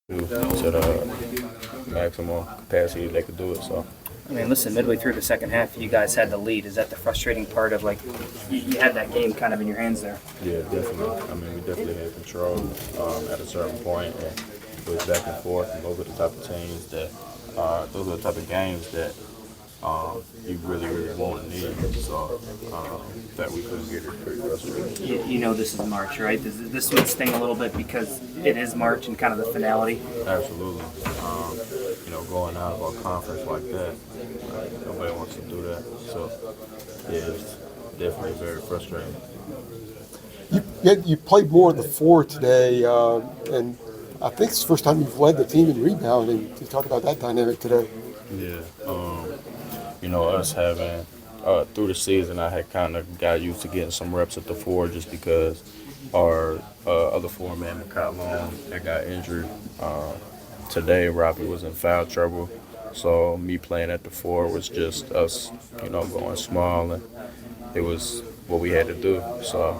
to the maximum capacity they could do it. So. I mean, listen, midway through the second half, you guys had the lead. Is that the frustrating part of, like, you had that game kind of in your hands there? Yeah, definitely. I mean, we definitely had control at a certain point, and it was back and forth. And those are the type of teams that, those are the type of games that you really, really want and need. So that we couldn't get it pretty frustrating. You know this is March, right? This would sting a little bit because it is March and kind of the finality. Absolutely. Going out of our conference like that, nobody wants to do that. So, yeah, it's definitely very frustrating. You played more of the four today, and I think it's the first time you've led the team in rebounding. You talk about that dynamic today. Yeah. Us having through the season, I had kind of got used to getting some reps at the four just because our other four-man, McCollum, that got injured. Today, Robbie was in foul trouble, so me playing at the four was just us, going small, and it was what we had to do. So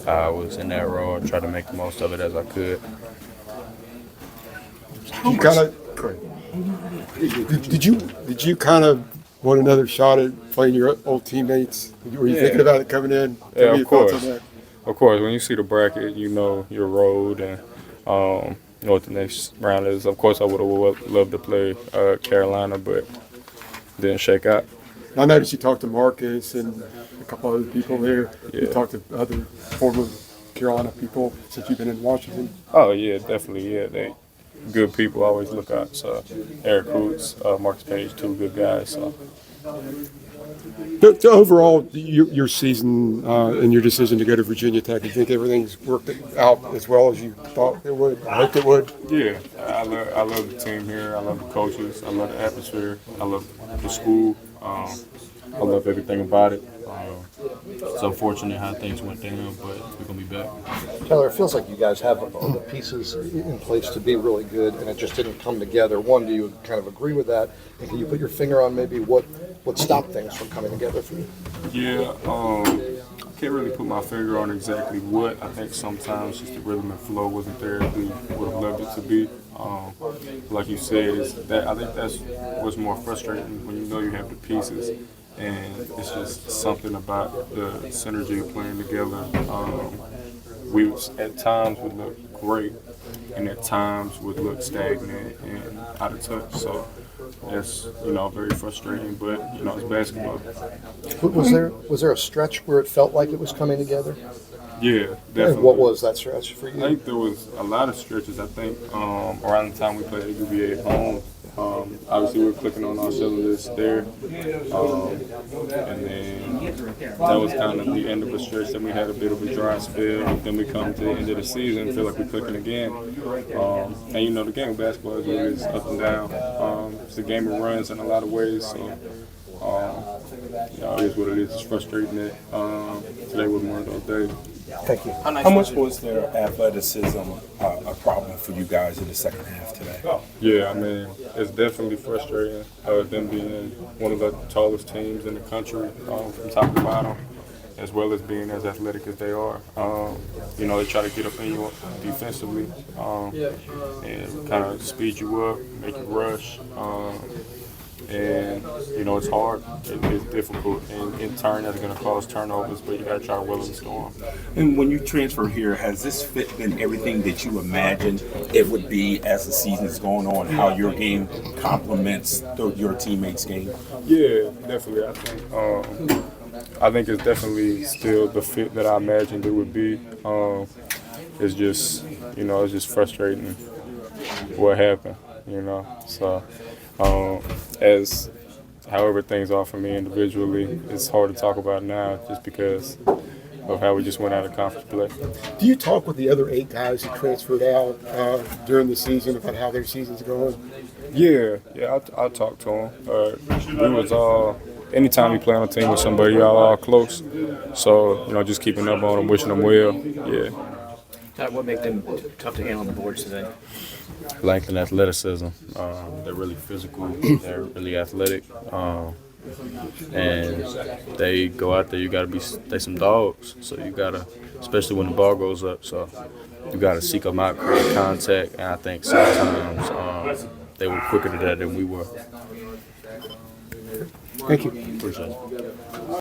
I was in that role and tried to make the most of it as I could. You kind of did you kind of want another shot at playing your old teammates? Were you thinking about it coming in? Yeah, of course. Of course, when you see the bracket, you know your road and you know what the next round is. Of course, I would have loved to play Carolina, but didn't shake out. I noticed you talked to Marcus and a couple other people there. Yeah. You talked to other former Carolina people since you've been in Washington. Oh yeah, definitely. Yeah, they good people. Always look out. So Eric Hoots, Marcus Page, two good guys. So. So overall, your season and your decision to go to Virginia Tech, you think everything's worked out as well as you thought it would, hoped it would? Yeah, I love the team here. I love the coaches. I love the atmosphere. I love the school. I love everything about it. It's unfortunate how things went down, but we're going to be back. Taylor, it feels like you guys have all the pieces in place to be really good, and it just didn't come together. One, do you kind of agree with that? And can you put your finger on maybe what stopped things from coming together for you? Yeah, I can't really put my finger on exactly what. I think sometimes just the rhythm and flow wasn't there as we would have loved it to be. Like you said, I think that's what's more frustrating when you know you have the pieces. And it's just something about the synergy of playing together. We at times would look great, and at times would look stagnant and out of touch. So that's very frustrating. But it's basketball. Was there a stretch where it felt like it was coming together? Yeah, definitely. And what was that stretch for you? I think there was a lot of stretches. I think around the time we played UVA at home. Obviously, we were clicking on our cylinders there, and then that was kind of the end of a stretch. Then we had a bit of a dry spell. Then we come to the end of the season, feel like we're clicking again. And the game of basketball is always up and down. It's a game of runs in a lot of ways. So it is what it is. It's frustrating that today was one of those days. Thank you. How much was their athleticism a problem for you guys in the second half today? Yeah, I mean, it's definitely frustrating. Them being one of the tallest teams in the country from top to bottom, as well as being as athletic as they are. They try to get up in you defensively and kind of speed you up, make you rush. And it's hard. It's difficult, and in turn, that's going to cause turnovers. But you got to try to weather the storm. And when you transfer here, has this fit in everything that you imagined it would be as the season is going on? How your game complements your teammates' game? Yeah, definitely. I think it's definitely still the fit that I imagined it would be. It's just it's just frustrating what happened. So. As however things are for me individually, it's hard to talk about now just because of how we just went out of conference play. Do you talk with the other 8 guys who transferred out during the season about how their season's going? Yeah, I talk to them. We was all, anytime you play on a team with somebody, y'all all close. So, just keeping up on them, wishing them well, yeah. What made them tough to handle on the boards today? Length and athleticism. They're really physical. They're really athletic. And they go out there. You got to be some dogs. So you got to, especially when the ball goes up. So you got to seek them out, create contact, and I think sometimes they were quicker to that than we were. Thank you. Appreciate it.